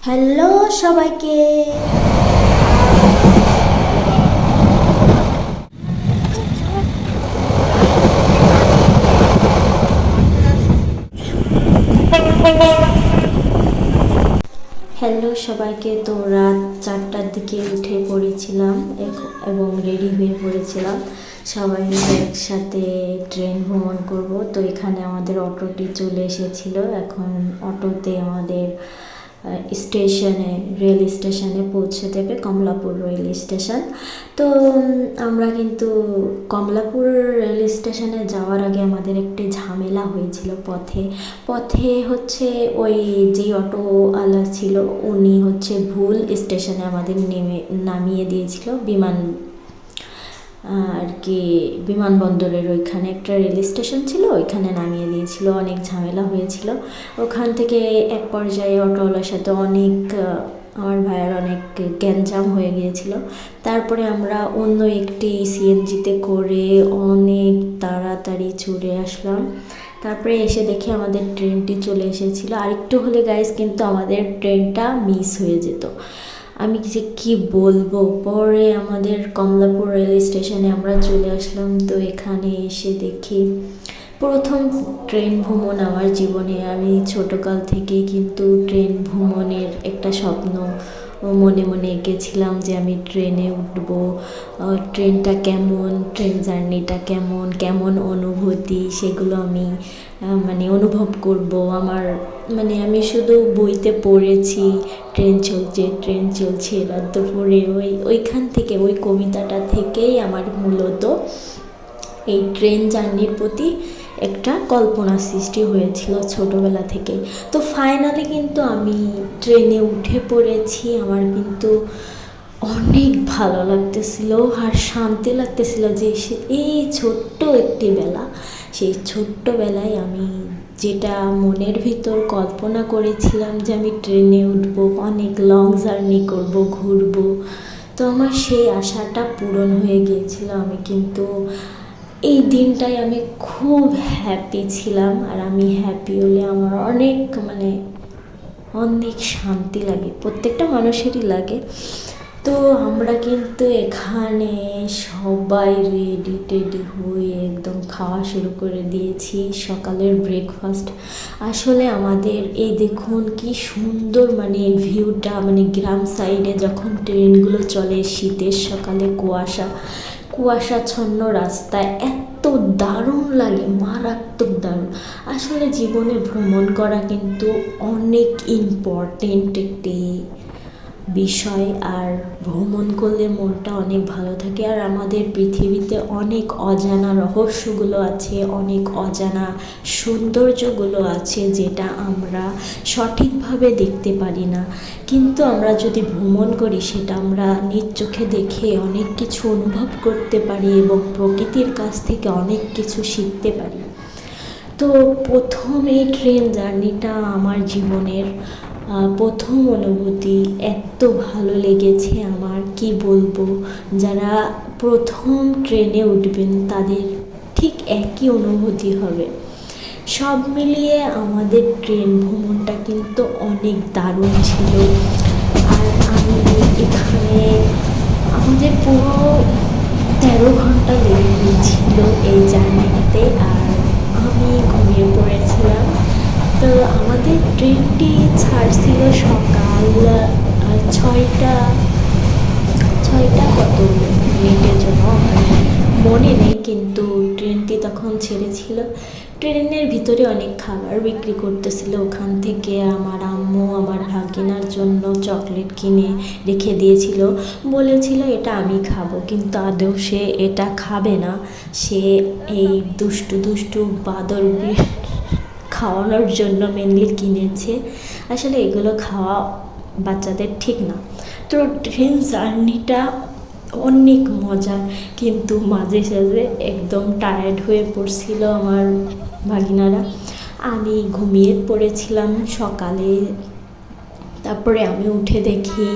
Hello সবাইকে। তো রাত 4টার দিকে উঠে পড়েছিলাম এবং রেডি হয়ে পড়েছিলাম সবাই মিলে একসাথে ট্রেন ভ্রমণ করব। তো এখানে আমাদের অটোটি চলে এসেছিল। এখন অটোতে আমাদের রেল স্টেশনে পৌঁছে দেবে, কমলাপুর রেল স্টেশন। তো আমরা কিন্তু কমলাপুর রেল স্টেশনে যাওয়ার আগে আমাদের একটি ঝামেলা হয়েছিল পথে। হচ্ছে ওই যে অটোওয়ালা ছিল উনি হচ্ছে ভুল স্টেশনে আমাদের নামিয়ে দিয়েছিল। বিমানবন্দরের ওইখানে একটা রেল স্টেশন ছিল, ওইখানে নামিয়ে দিয়েছিল। অনেক ঝামেলা হয়েছিল ওখান থেকে। এক পর্যায়ে অটোওয়ালার সাথে আমার ভাইয়ের অনেক গ্যাঞ্জাম হয়ে গিয়েছিল। তারপরে আমরা অন্য একটি সিএনজিতে করে অনেক তাড়াতাড়ি ছুটে আসলাম। তারপরে এসে দেখি আমাদের ট্রেনটি চলে এসেছিলো। আরেকটু হলে গাইস কিন্তু আমাদের ট্রেনটা মিস হয়ে যেত। আমি যে কী বলবো। পরে আমাদের কমলাপুর রেল স্টেশনে আমরা চলে আসলাম। তো এখানে এসে দেখি প্রথম ট্রেন ভ্রমণ আমার জীবনে। আমি ছোটোকাল থেকেই কিন্তু ট্রেন ভ্রমণের একটা স্বপ্ন মনে মনে এঁকেছিলাম যে আমি ট্রেনে উঠবো। ট্রেনটা কেমন, ট্রেন জার্নিটা কেমন, কেমন অনুভূতি, সেগুলো আমি অনুভব করব। আমি শুধু বইতে পড়েছি ট্রেন চলছে ট্রেন চলছে রাত দুপুরে, ওইখান থেকে ওই কবিতাটা থেকেই আমার মূলত এই ট্রেন জার্নির প্রতি একটা কল্পনা সৃষ্টি হয়েছিল ছোটোবেলা থেকে। তো ফাইনালি কিন্তু আমি ট্রেনে উঠে পড়েছি। আমার কিন্তু অনেক ভালো লাগতেছিল আর শান্তি লাগতেছিল যে এই ছোট্ট একটি বেলা, সেই ছোট্টবেলায় আমি যেটা মনের ভিতর কল্পনা করেছিলাম যে আমি ট্রেনে উঠবো, অনেক লং জার্নি করব, ঘুরবো। তো আমার সেই আশাটা পূরণ হয়ে গিয়েছিল। আমি কিন্তু এই দিনটায় আমি খুব হ্যাপি ছিলাম। আর আমি হ্যাপি হলে আমার অনেক শান্তি লাগে, প্রত্যেকটা মানুষেরই লাগে। তো আমরা কিন্তু এখানে সবাই রেডি টেডি হয়ে একদম খাওয়া শুরু করে দিয়েছি, সকালের ব্রেকফাস্ট। আসলে আমাদের এই দেখুন কি সুন্দর ভিউটা, গ্রাম সাইডে যখন ট্রেনগুলো চলে শীতের সকালে, কুয়াশাচ্ছন্ন রাস্তায় এত দারুণ লাগে, মারাত্মক দারুণ। আসলে জীবনে ভ্রমণ করা কিন্তু অনেক ইম্পর্টেন্ট একটি বিষয়। আর ভ্রমণ করলে মনটা অনেক ভালো থাকে। আর আমাদের পৃথিবীতে অনেক অজানা রহস্যগুলো আছে, অনেক অজানা সৌন্দর্যগুলো আছে যেটা আমরা সঠিকভাবে দেখতে পারি না। কিন্তু আমরা যদি ভ্রমণ করি সেটা আমরা নিজ চোখে দেখে অনেক কিছু অনুভব করতে পারি এবং প্রকৃতির কাছ থেকে অনেক কিছু শিখতে পারি। তো প্রথম এই ট্রেন জার্নিটা আমার জীবনের প্রথম অনুভূতি। এত ভালো লেগেছে আমার, কি বলবো। যারা প্রথম ট্রেনে উঠবেন তাদের ঠিক একই অনুভূতি হবে। সব মিলিয়ে আমাদের ট্রেন ভ্রমণটা কিন্তু অনেক দারুণ ছিল। আর আমি এখানে আমাদের পুরো 13 ঘন্টা লেগে গিয়েছিল এই জার্নিতে। আর আমি ঘুমিয়ে পড়েছিলাম। তো আমাদের ট্রেনটি ছাড়ছিল সকাল 6টা কত মিনিটের জন্য আমার মনে নেই, কিন্তু ট্রেনটি তখন ছেড়েছিল। ট্রেনের ভিতরে অনেক খাবার বিক্রি করতেছিল। ওখান থেকে আমার আম্মু আমার ভাগিনার জন্য চকলেট কিনে রেখে দিয়েছিল, বলেছিল এটা আমি খাবো, কিন্তু আদৌ সে এটা খাবে না। সে এই দুষ্টু বাদর খাওয়ানোর জন্য মেনলি কিনেছে। আসলে এগুলো খাওয়া বাচ্চাদের ঠিক না। তো ট্রেন জার্নিটা অনেক মজার, কিন্তু মাঝে সাঝে একদম টায়ার্ড হয়ে পড়ছিল আমার ভাগিনারা। আমি ঘুমিয়ে পড়েছিলাম সকালে। তারপরে আমি উঠে দেখি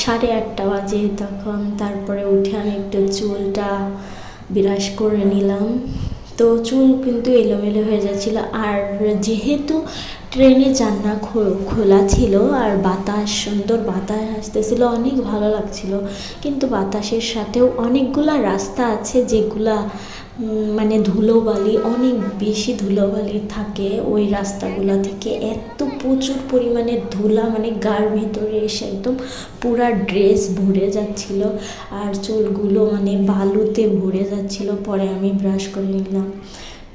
সাড়ে 8টা বাজে তখন। তারপরে উঠে আমি একটু চুলটা বিরাশ করে নিলাম। তো চুল কিন্তু এলোমেলো হয়ে যাচ্ছিলো। আর যেহেতু ট্রেনে জানলা খোলা ছিল আর বাতাস, সুন্দর বাতাস আসতেছিল, অনেক ভালো লাগছিল। কিন্তু বাতাসের সাথেও অনেকগুলা রাস্তা আছে যেগুলা মানে ধুলোবালি, অনেক বেশি ধুলোবালি থাকে ওই রাস্তাগুলা থেকে। এত প্রচুর পরিমাণে ধুলা, মানে গার ভিতরে এসে একদম পুরা ড্রেস ভরে যাচ্ছিল আর চুলগুলো মানে বালুতে ভরে যাচ্ছিল। পরে আমি ব্রাশ করে নিলাম।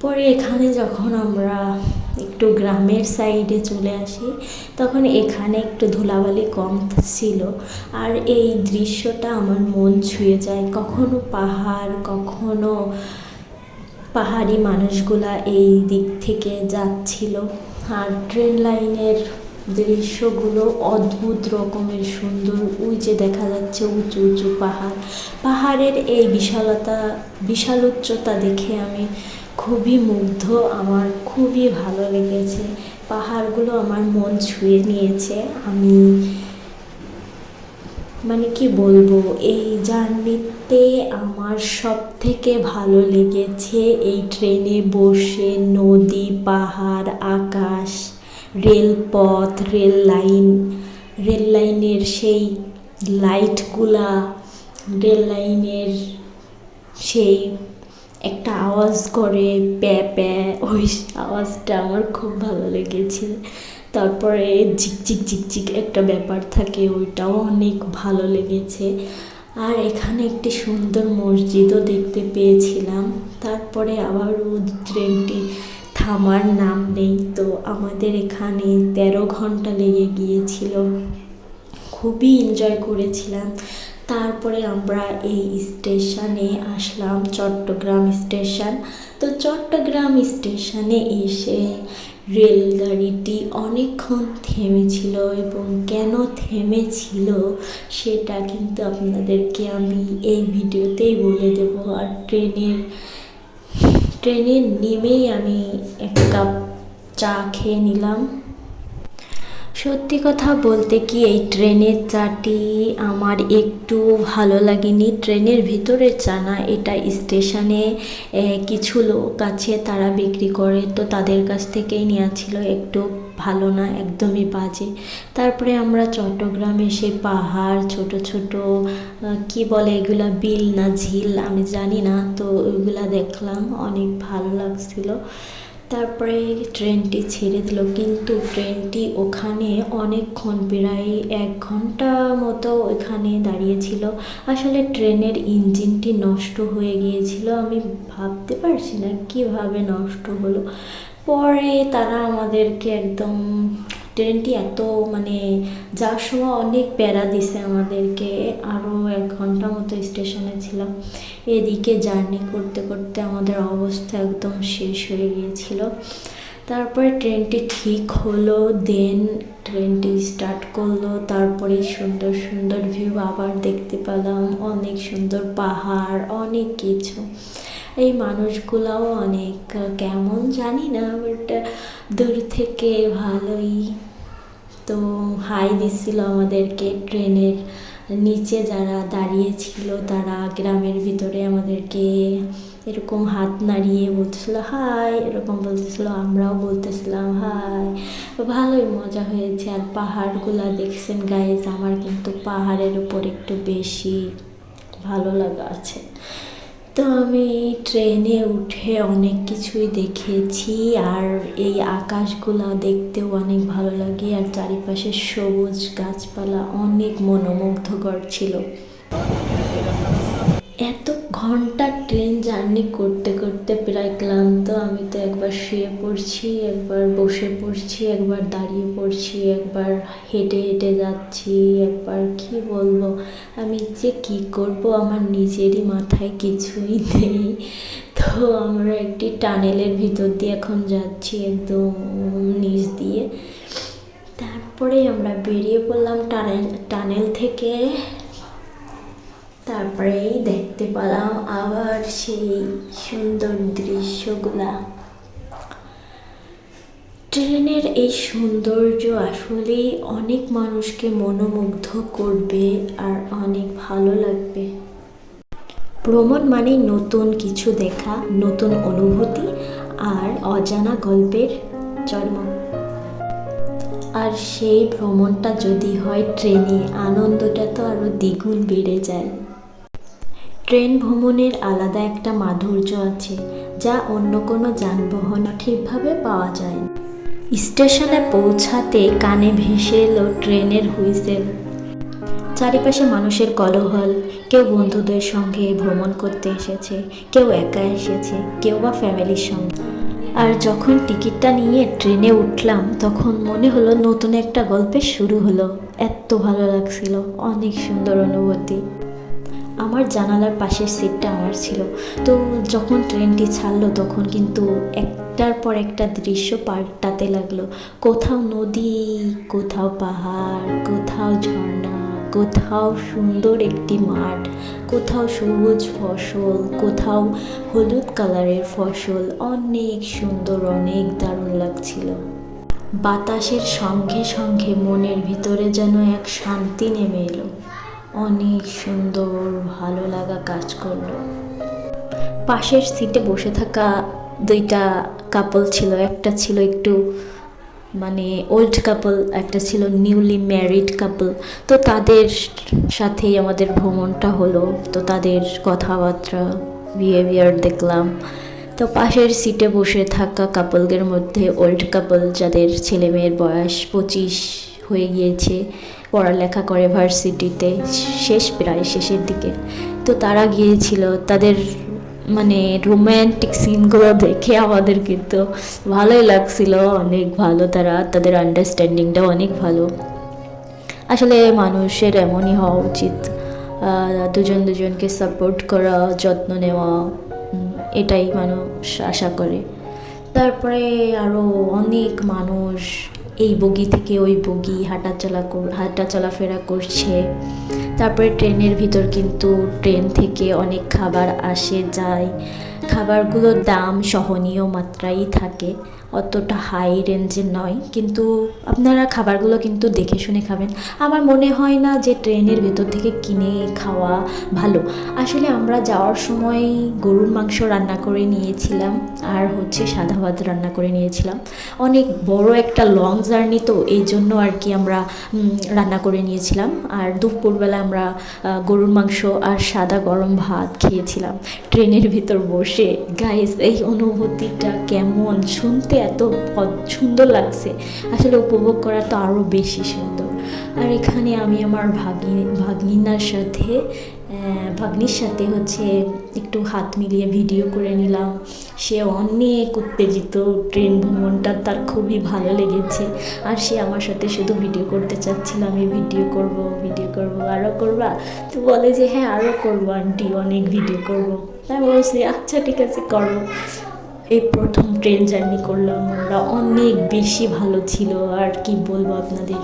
পরে এখানে যখন আমরা একটু গ্রামের সাইডে চলে আসি তখন এখানে একটু ধুলাবালি কম ছিল আর এই দৃশ্যটা আমার মন ছুঁয়ে যায়। কখনো পাহাড়, কখনো পাহাড়ি মানুষগুলা এই দিক থেকে যাচ্ছিল আর ট্রেন লাইনের দৃশ্যগুলো অদ্ভুত রকমের সুন্দর। ওই যে দেখা যাচ্ছে উঁচু উঁচু পাহাড়, পাহাড়ের এই বিশাল উচ্চতা দেখে আমি খুবই মুগ্ধ, আমার খুবই ভালো লেগেছে। পাহাড়গুলো আমার মন ছুঁয়ে নিয়েছে। আমি মানে কি বলবো, এই জার্নিতে আমার সব থেকে ভালো লেগেছে এই ট্রেনে বসে নদী, পাহাড়, আকাশ, রেলপথ, রেল লাইনের সেই লাইটগুলা, রেল লাইনের সেই একটা আওয়াজ করে প্যা প্যা, ওই আওয়াজটা আমার খুব ভালো লেগেছে। তারপরে ঝিকঝিক ঝিকঝিক একটা ব্যাপার থাকে, ওইটাও অনেক ভালো লেগেছে। আর এখানে একটি সুন্দর মসজিদও দেখতে পেয়েছিলাম। তারপরে আবারও ট্রেনটি থামার নাম নেই, তো আমাদের এখানে 13 ঘন্টা লেগে গিয়েছিল। খুবই এনজয় করেছিলাম। তারপরে আমরা এই স্টেশনে আসলাম, চট্টগ্রাম স্টেশন। তো চট্টগ্রাম স্টেশনে এসে রেলগাড়িটি অনেকক্ষণ থেমেছিল এবং কেন থেমেছিল সেটা কিন্তু আপনাদেরকে আমি এই ভিডিওতেই বলে দেবো। আর ট্রেনে নেমেই আমি এক কাপ চা খেয়ে নিলাম। সত্যি কথা বলতে কি, এই ট্রেনের চাটি আমার একটু ভালো লাগেনি। ট্রেনের ভিতরের চা না, এটা স্টেশনে কিছু লোক আছে তারা বিক্রি করে, তো তাদের কাছ থেকেই নেওয়া ছিল। একটু ভালো না, একদমই বাজে। তারপরে আমরা চট্টগ্রামে এসে পাহাড়, ছোট ছোট কি বলে এগুলা, বিল না ঝিল আমি জানি না, তো ওইগুলা দেখলাম, অনেক ভালো লাগছিল। তারপরে ট্রেনটি ছেড়ে দিল, কিন্তু ট্রেনটি ওখানে অনেকক্ষণ, প্রায় 1 ঘন্টা মতো ওখানে দাঁড়িয়েছিল। আসলে ট্রেনের ইঞ্জিনটি নষ্ট হয়ে গিয়েছিল, আমি ভাবতে পারছি না কিভাবে নষ্ট হলো। পরে তারা আমাদেরকে একদম, ট্রেনটি এত মানে যাওয়ার সময় অনেক প্যারা দিছে আমাদেরকে। আরও 1 ঘন্টা মতো স্টেশনে ছিলাম। এদিকে জার্নি করতে করতে আমাদের অবস্থা একদম শেষ হয়ে গিয়েছিল। তারপরে ট্রেনটি ঠিক হলো, দেন ট্রেনটি স্টার্ট করলো। তারপরে সুন্দর সুন্দর ভিউ আবার দেখতে পেলাম, অনেক সুন্দর পাহাড়, অনেক কিছু। এই মানুষগুলাও অনেক কেমন জানি না, বাট দূর থেকে ভালোই তো হাই দিচ্ছিল আমাদেরকে। ট্রেনের নিচে যারা দাঁড়িয়ে ছিল তারা গ্রামের ভিতরে আমাদেরকে এরকম হাত নাড়িয়ে বলতেছিল হাই, এরকম বলতেছিল, আমরাও বলতেছিলাম হাই। ভালোই মজা হয়েছে। আর পাহাড়গুলা দেখছেন গাইজ, আমার কিন্তু পাহাড়ের উপর একটু বেশি ভালো লাগা আছে। তো আমি ট্রেনে উঠে অনেক কিছুই দেখেছি আর এই আকাশগুলা দেখতেও অনেক ভালো লাগে আর চারিপাশে সবুজ গাছপালা অনেক মনোমুগ্ধকর ছিল। এত ঘন্টা ট্রেন জার্নি করতে করতে প্রায় ক্লান্ত। আমি তো একবার শুয়ে পড়ছি, একবার বসে পড়ছি, একবার দাঁড়িয়ে পড়ছি, একবার হেঁটে হেঁটে যাচ্ছি, একবার কি বলবো, আমি যে কি করব আমার নিজেরই মাথায় কিছুই নেই। তো আমরা একটি টানেলের ভিতর দিয়ে এখন যাচ্ছি, একদম নিচ দিয়ে। তারপরে আমরা বেরিয়ে পড়লাম টানেল থেকে। তারপরেই দেখতে পেলাম আবার সেই সুন্দর দৃশ্যগুলা। ট্রেনের এই সৌন্দর্য আসলেই অনেক মানুষকে মনোমুগ্ধ করবে আর অনেক ভালো লাগবে। ভ্রমণ মানেই নতুন কিছু দেখা, নতুন অনুভূতি আর অজানা গল্পের জন্ম। আর সেই ভ্রমণটা যদি হয় ট্রেনে, আনন্দটা তো আরও দ্বিগুণ বেড়ে যায়। ট্রেন ভ্রমণের আলাদা একটা মাধুর্য আছে, যা অন্য কোনো যানবাহন ঠিকভাবে পাওয়া যায় না। স্টেশনে পৌঁছাতে কানে ভেসে এলো ট্রেনের হুইসেল, চারিপাশে মানুষের কোলাহল। কেউ বন্ধুদের সঙ্গে ভ্রমণ করতে এসেছে, কেউ একা এসেছে, কেউ বা ফ্যামিলির সঙ্গে। আর যখন টিকিটটা নিয়ে ট্রেনে উঠলাম তখন মনে হলো নতুন একটা গল্পের শুরু হলো। এত ভালো লাগছিল, অনেক সুন্দর অনুভূতি। আমার জানালার পাশের সিটটা আমার ছিল। তো যখন ট্রেনটি ছাড়লো তখন কিন্তু একটার পর একটা দৃশ্য পাল্টাতে লাগলো। কোথাও নদী, কোথাও পাহাড়, কোথাও ঝর্ণা, কোথাও সুন্দর একটি মাঠ, কোথাও সবুজ ফসল, কোথাও হলুদ কালারের ফসল। অনেক সুন্দর, অনেক দারুণ লাগছিল। বাতাসের সঙ্গে সঙ্গে মনের ভিতরে যেন এক শান্তি নেমে এলো। অনেক সুন্দর ভালো লাগা কাজ করলো। পাশের সিটে বসে থাকা দুইটা কাপল ছিল, একটা ছিল একটু ওল্ড কাপল, একটা ছিল নিউলি ম্যারিড কাপল। তো তাদের সাথেই আমাদের ভ্রমণটা হলো। তো তাদের কথাবার্তা, বিহেভিয়ার দেখলাম। তো পাশের সিটে বসে থাকা কাপলদের মধ্যে ওল্ড কাপল, যাদের ছেলে মেয়ের বয়স 25 হয়ে গিয়েছে, পড়ালেখা করে ভার্সিটিতে, প্রায় শেষের দিকে। তো তারা গিয়েছিল, তাদের রোম্যান্টিক সিনগুলো দেখে আমাদের কিন্তু ভালোই লাগছিল, অনেক ভালো। তাদের আন্ডারস্ট্যান্ডিংটাও অনেক ভালো। আসলে মানুষের এমনই হওয়া উচিত, দুজনকে সাপোর্ট করা, যত্ন নেওয়া, এটাই মানুষ আশা করে। তারপরে আরও অনেক মানুষ এই বগি থেকে ওই বগি হাঁটা চলাফেরা করছে। তারপরে ট্রেনের ভিতর কিন্তু ট্রেন থেকে অনেক খাবার আসে যায়। খাবারগুলোর দাম সহনীয় মাত্রায় থাকে, অতটা হাই রেঞ্জের নয়, কিন্তু আপনারা খাবারগুলো কিন্তু দেখে শুনে খাবেন। আমার মনে হয় না যে ট্রেনের ভেতর থেকে কিনে খাওয়া ভালো। আসলে আমরা যাওয়ার সময় গরুর মাংস রান্না করে নিয়েছিলাম, আর সাদা ভাত রান্না করে নিয়েছিলাম। অনেক বড় একটা লং জার্নি, তো এই জন্য আর কি আমরা রান্না করে নিয়েছিলাম। আর দুপুরবেলা আমরা গরুর মাংস আর সাদা গরম ভাত খেয়েছিলাম ট্রেনের ভিতর বসে। গাইস, এই অনুভূতিটা কেমন, শুনতে এত সুন্দর লাগছে, আসলে উপভোগ করা তো আরও বেশি সুন্দর। আর এখানে আমি আমার ভাগ্নির সাথে একটু হাত মিলিয়ে ভিডিও করে নিলাম। সে অনেক উত্তেজিত, ট্রেন ভ্রমণটা তার খুবই ভালো লেগেছে। আর সে আমার সাথে শুধু ভিডিও করতে চাচ্ছিল, আমি ভিডিও করব, আরও করবা? তো বলে যে হ্যাঁ, আরও করবো আন্টি, অনেক ভিডিও করব। তাই বলছি আচ্ছা ঠিক আছে, করো। এই প্রথম ট্রেন জার্নি করলাম আমরা, অনেক বেশি ভালো ছিল। আর কি বলবো আপনাদের।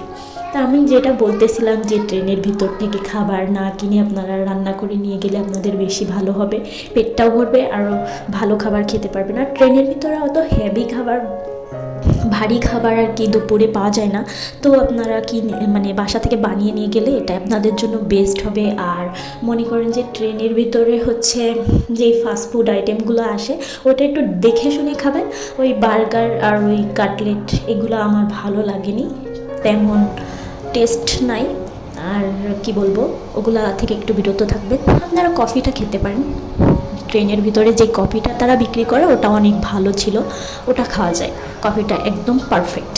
তা আমি যেটা বলতেছিলাম যে ট্রেনের ভিতর থেকে খাবার না কিনে আপনারা রান্না করে নিয়ে গেলে আপনাদের বেশি ভালো হবে, পেটটাও ভরবে, আরও ভালো খাবার খেতে পারবেন। আর ট্রেনের ভিতরে অত হেভি খাবার, ভারী খাবার আর কি দুপুরে পাওয়া যায় না। তো আপনারা বাসা থেকে বানিয়ে নিয়ে গেলে এটা আপনাদের জন্য বেস্ট হবে। আর মনে করেন যে ট্রেনের ভিতরে যেই ফাস্টফুড আইটেমগুলো আসে ওটা একটু দেখে শুনে খাবেন। ওই বার্গার আর ওই কাটলেট, এগুলো আমার ভালো লাগেনি, তেমন টেস্ট নাই। আর কি বলবো, ওগুলা থেকে একটু বিরত থাকবেন। আপনারা কফিটা খেতে পারেন, ট্রেনের ভিতরে যে কফিটা তারা বিক্রি করে ওটা অনেক ভালো ছিল, ওটা খাওয়া যায়, কফিটা একদম পারফেক্ট।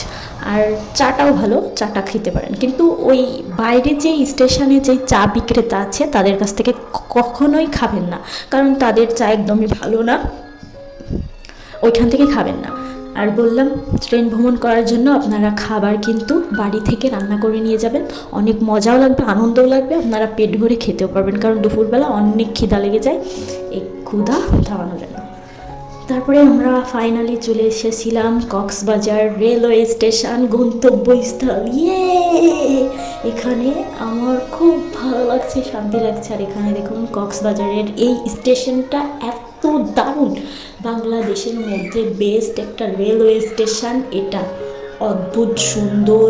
আর চাটাও ভালো, চাটা খেতে পারেন। কিন্তু ওই বাইরে যে স্টেশনে যে চা বিক্রেতা আছে তাদের কাছ থেকে কখনোই খাবেন না, কারণ তাদের চা একদমই ভালো না, ওইখান থেকে খাবেন না। আর বললাম, ট্রেন ভ্রমণ করার জন্য আপনারা খাবার কিন্তু বাড়ি থেকে রান্না করে নিয়ে যাবেন, অনেক মজাও লাগবে, আনন্দও লাগবে, আপনারা পেট ভরে খেতেও পারবেন, কারণ দুপুরবেলা অনেক খিদা লেগে যায়, এই ক্ষুধা থামানো যায় না। তারপরে আমরা ফাইনালি চলে এসেছিলাম কক্সবাজার রেলওয়ে স্টেশন, গন্তব্যস্থল। এখানে আমার খুব ভালো লাগছে, শান্তি লাগছে। আর এখানে দেখুন কক্সবাজারের এই স্টেশনটা এত দারুণ, বাংলাদেশের মধ্যে বেস্ট একটা রেলওয়ে স্টেশন এটা, অদ্ভুত সুন্দর,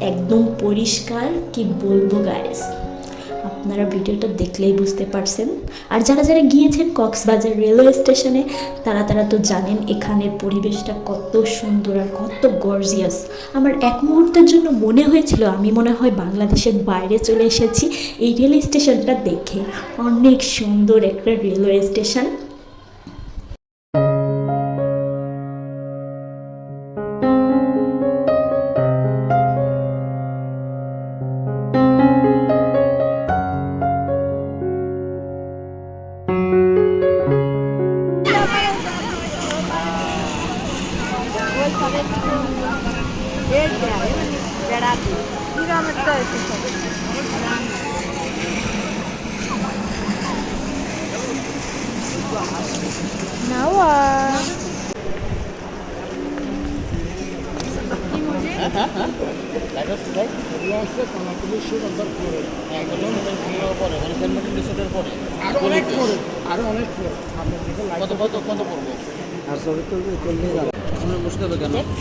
একদম পরিষ্কার, কি বলবো গাইস। আপনারা ভিডিওটা দেখলেই বুঝতে পারছেন। আর যারা যারা গিয়েছেন কক্সবাজার রেলওয়ে স্টেশনে তারা তো জানেন এখানের পরিবেশটা কত সুন্দর আর কত গর্জিয়াস। আমার এক মুহূর্তের জন্য মনে হয়েছিল আমি মনে হয় বাংলাদেশের বাইরে চলে এসেছি এই রেল স্টেশনটা দেখে। অনেক সুন্দর একটা রেলওয়ে স্টেশন।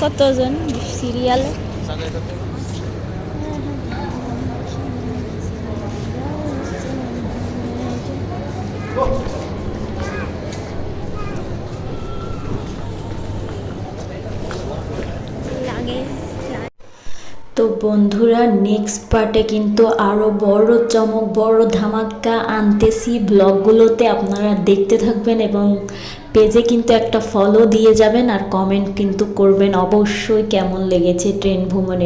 কতজন সিরিয়ালে তো বন্ধুরা নেক্সট পার্টে কিন্তু আরও বড় চমক বড় ধামাকা আনতেছি। ব্লগগুলোতে আপনারা দেখতে থাকবেন এবং পেজে কিন্তু একটা ফলো দিয়ে যাবেন আর কমেন্ট কিন্তু করবেন অবশ্যই কেমন লেগেছে ট্রেন ভ্রমণে।